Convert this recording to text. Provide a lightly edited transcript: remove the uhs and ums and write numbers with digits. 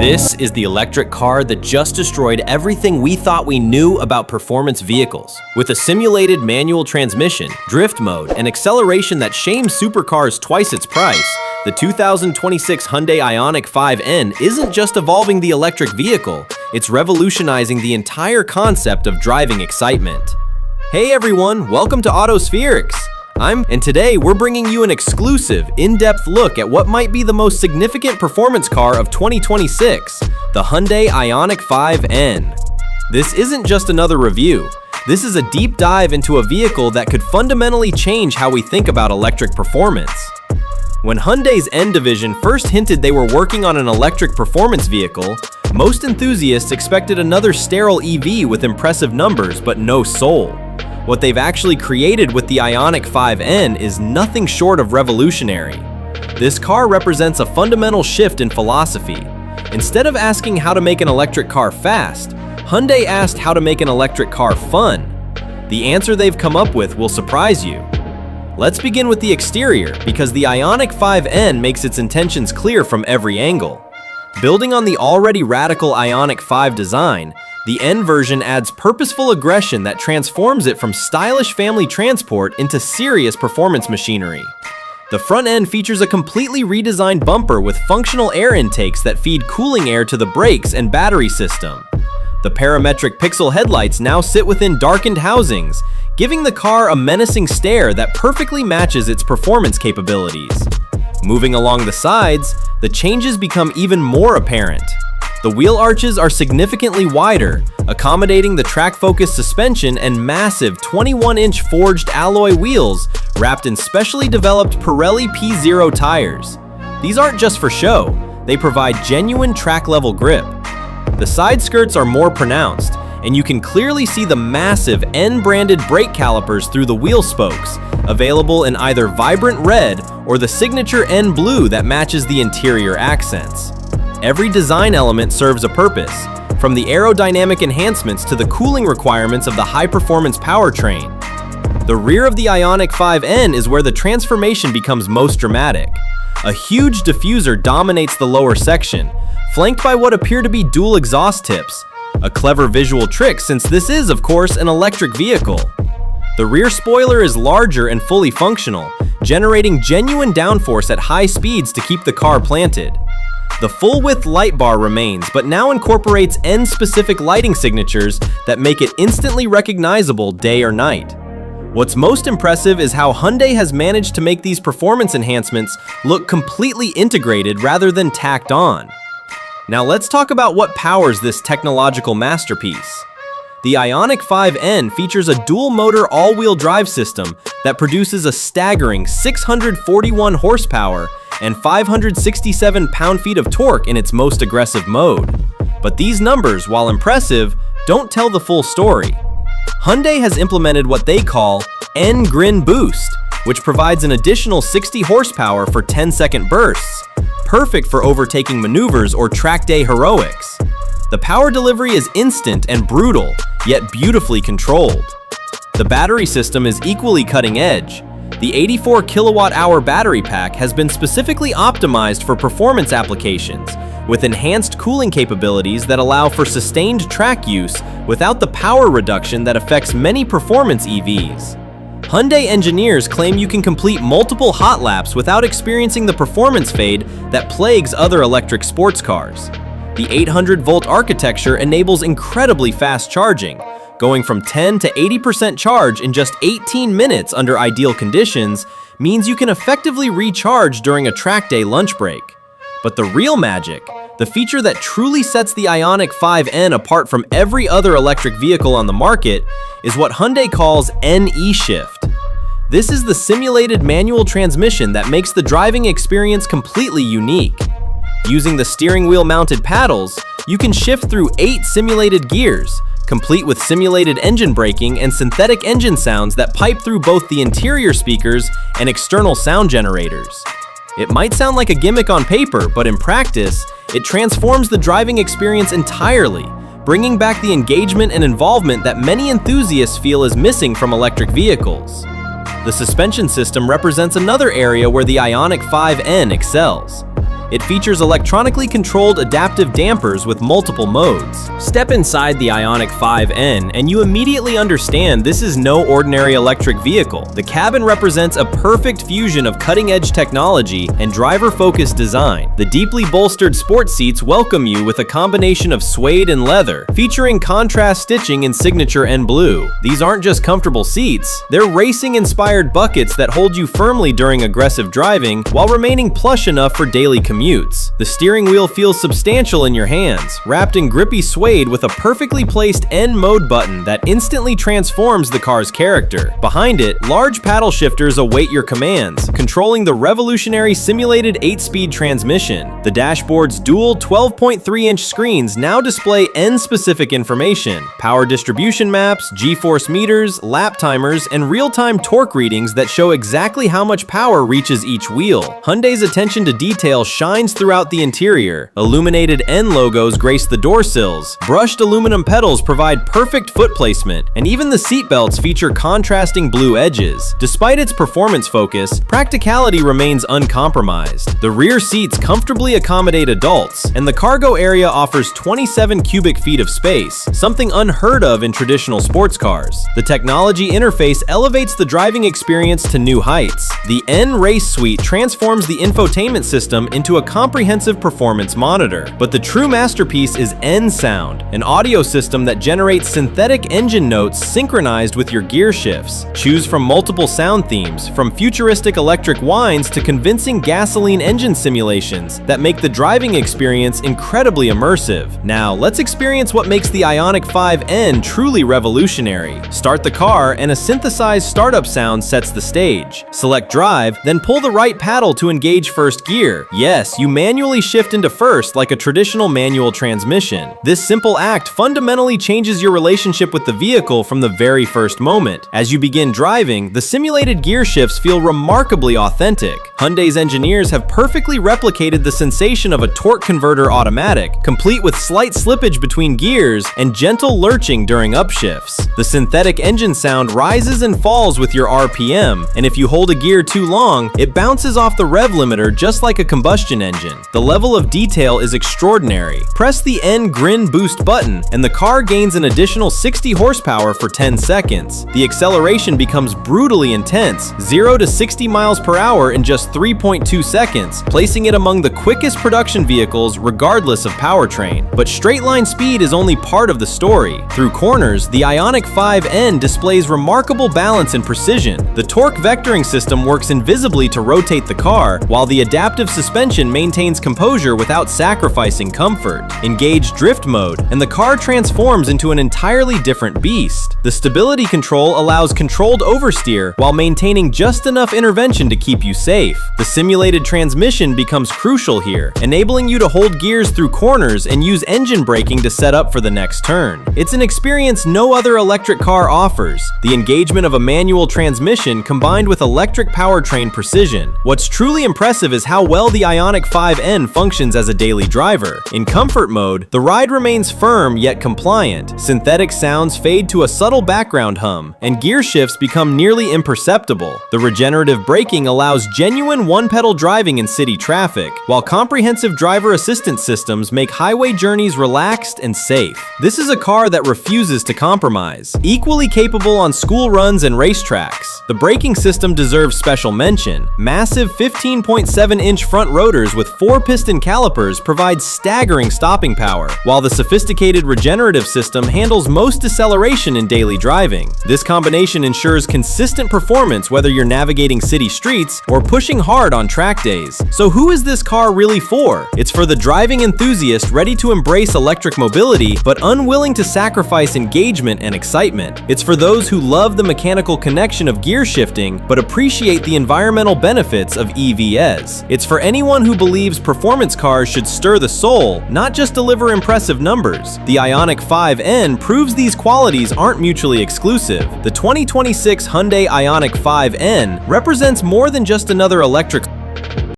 This is the electric car that just destroyed everything we thought we knew about performance vehicles. With a simulated manual transmission, drift mode, and acceleration that shames supercars twice its price, the 2026 Hyundai Ioniq 5N isn't just evolving the electric vehicle, it's revolutionizing the entire concept of driving excitement. Hey everyone, welcome to AutoSpherX. And today we're bringing you an exclusive, in-depth look at what might be the most significant performance car of 2026, the Hyundai Ioniq 5N. This isn't just another review. This is a deep dive into a vehicle that could fundamentally change how we think about electric performance. When Hyundai's N division first hinted they were working on an electric performance vehicle, most enthusiasts expected another sterile EV with impressive numbers but no soul. What they've actually created with the Ioniq 5N is nothing short of revolutionary. This car represents a fundamental shift in philosophy. Instead of asking how to make an electric car fast, Hyundai asked how to make an electric car fun. The answer they've come up with will surprise you. Let's begin with the exterior, because the Ioniq 5N makes its intentions clear from every angle. Building on the already radical Ioniq 5 design, the N version adds purposeful aggression that transforms it from stylish family transport into serious performance machinery. The front end features a completely redesigned bumper with functional air intakes that feed cooling air to the brakes and battery system. The parametric pixel headlights now sit within darkened housings, giving the car a menacing stare that perfectly matches its performance capabilities. Moving along the sides, the changes become even more apparent. The wheel arches are significantly wider, accommodating the track-focused suspension and massive 21-inch forged alloy wheels wrapped in specially developed Pirelli P0 tires. These aren't just for show, they provide genuine track-level grip. The side skirts are more pronounced, and you can clearly see the massive N-branded brake calipers through the wheel spokes, available in either vibrant red or the signature N blue that matches the interior accents. Every design element serves a purpose, from the aerodynamic enhancements to the cooling requirements of the high-performance powertrain. The rear of the Ioniq 5N is where the transformation becomes most dramatic. A huge diffuser dominates the lower section, flanked by what appear to be dual exhaust tips, a clever visual trick since this is, of course, an electric vehicle. The rear spoiler is larger and fully functional, generating genuine downforce at high speeds to keep the car planted. The full-width light bar remains, but now incorporates N-specific lighting signatures that make it instantly recognizable day or night. What's most impressive is how Hyundai has managed to make these performance enhancements look completely integrated rather than tacked on. Now let's talk about what powers this technological masterpiece. The Ioniq 5N features a dual-motor all-wheel drive system that produces a staggering 641 horsepower and 567 pound-feet of torque in its most aggressive mode. But these numbers, while impressive, don't tell the full story. Hyundai has implemented what they call N-Grin Boost, which provides an additional 60 horsepower for 10-second bursts, perfect for overtaking maneuvers or track day heroics. The power delivery is instant and brutal, yet beautifully controlled. The battery system is equally cutting edge. The 84 kilowatt-hour battery pack has been specifically optimized for performance applications, with enhanced cooling capabilities that allow for sustained track use without the power reduction that affects many performance EVs. Hyundai engineers claim you can complete multiple hot laps without experiencing the performance fade that plagues other electric sports cars. The 800-volt architecture enables incredibly fast charging, going from 10 to 80% charge in just 18 minutes under ideal conditions means you can effectively recharge during a track day lunch break. But the real magic, the feature that truly sets the Ioniq 5N apart from every other electric vehicle on the market, is what Hyundai calls N-E-Shift. This is the simulated manual transmission that makes the driving experience completely unique. Using the steering wheel mounted paddles, you can shift through 8 simulated gears, complete with simulated engine braking and synthetic engine sounds that pipe through both the interior speakers and external sound generators. It might sound like a gimmick on paper, but in practice, it transforms the driving experience entirely, bringing back the engagement and involvement that many enthusiasts feel is missing from electric vehicles. The suspension system represents another area where the Ioniq 5N excels. It features electronically controlled adaptive dampers with multiple modes. Step inside the Ioniq 5N and you immediately understand this is no ordinary electric vehicle. The cabin represents a perfect fusion of cutting-edge technology and driver-focused design. The deeply bolstered sports seats welcome you with a combination of suede and leather, featuring contrast stitching in signature and blue. These aren't just comfortable seats, they're racing-inspired buckets that hold you firmly during aggressive driving while remaining plush enough for daily commutes. The steering wheel feels substantial in your hands, wrapped in grippy suede with a perfectly placed N mode button that instantly transforms the car's character. Behind it, large paddle shifters await your commands, controlling the revolutionary simulated 8-speed transmission. The dashboard's dual 12.3-inch screens now display N-specific information, power distribution maps, G-force meters, lap timers, and real-time torque readings that show exactly how much power reaches each wheel. Hyundai's attention to detail shines throughout the interior. Illuminated N logos grace the door sills, brushed aluminum pedals provide perfect foot placement, and even the seatbelts feature contrasting blue edges. Despite its performance focus, practicality remains uncompromised. The rear seats comfortably accommodate adults, and the cargo area offers 27 cubic feet of space, something unheard of in traditional sports cars. The technology interface elevates the driving experience to new heights. The N Race Suite transforms the infotainment system into a comprehensive performance monitor. But the true masterpiece is N Sound, an audio system that generates synthetic engine notes synchronized with your gear shifts. Choose from multiple sound themes, from futuristic electric whines to convincing gasoline engine simulations that make the driving experience incredibly immersive. Now, let's experience what makes the Ioniq 5N truly revolutionary. Start the car and a synthesized startup sound sets the stage. Select drive, then pull the right paddle to engage first gear. Yes, you manually shift into first like a traditional manual transmission. This simple act fundamentally changes your relationship with the vehicle from the very first moment. As you begin driving, the simulated gear shifts feel remarkably authentic. Hyundai's engineers have perfectly replicated the sensation of a torque converter automatic, complete with slight slippage between gears and gentle lurching during upshifts. The synthetic engine sound rises and falls with your RPM, and if you hold a gear too long, it bounces off the rev limiter just like a combustion engine. The level of detail is extraordinary. Press the N Grin Boost button, and the car gains an additional 60 horsepower for 10 seconds. The acceleration becomes brutally intense, 0 to 60 miles per hour in just 3.2 seconds, placing it among the quickest production vehicles regardless of powertrain. But straight-line speed is only part of the story. Through corners, the Ioniq 5N displays remarkable balance and precision. The torque vectoring system works invisibly to rotate the car, while the adaptive suspension maintains composure without sacrificing comfort. Engage drift mode, and the car transforms into an entirely different beast. The stability control allows controlled oversteer while maintaining just enough intervention to keep you safe. The simulated transmission becomes crucial here, enabling you to hold gears through corners and use engine braking to set up for the next turn. It's an experience no other electric car offers. The engagement of a manual transmission combined with electric powertrain precision. What's truly impressive is how well the Ioniq 5N functions as a daily driver. In comfort mode, the ride remains firm yet compliant. Synthetic sounds fade to a subtle background hum, and gear shifts become nearly imperceptible. The regenerative braking allows genuine one-pedal driving in city traffic, while comprehensive driver assistance systems make highway journeys relaxed and safe. This is a car that refuses to compromise. Equally capable on school runs and racetracks, the braking system deserves special mention. Massive 15.7-inch front rotors with 4-piston calipers provide staggering stopping power, while the sophisticated regenerative system handles most deceleration in daily driving. This combination ensures consistent performance whether you're navigating city streets or pushing hard on track days. So who is this car really for? It's for the driving enthusiast ready to embrace electric mobility but unwilling to sacrifice engagement and excitement. It's for those who love the mechanical connection of gear shifting but appreciate the environmental benefits of EVs. It's for anyone who believes performance cars should stir the soul, not just deliver impressive numbers. The Ioniq 5N proves these qualities aren't mutually exclusive. The 2026 Hyundai Ioniq 5N represents more than just another electric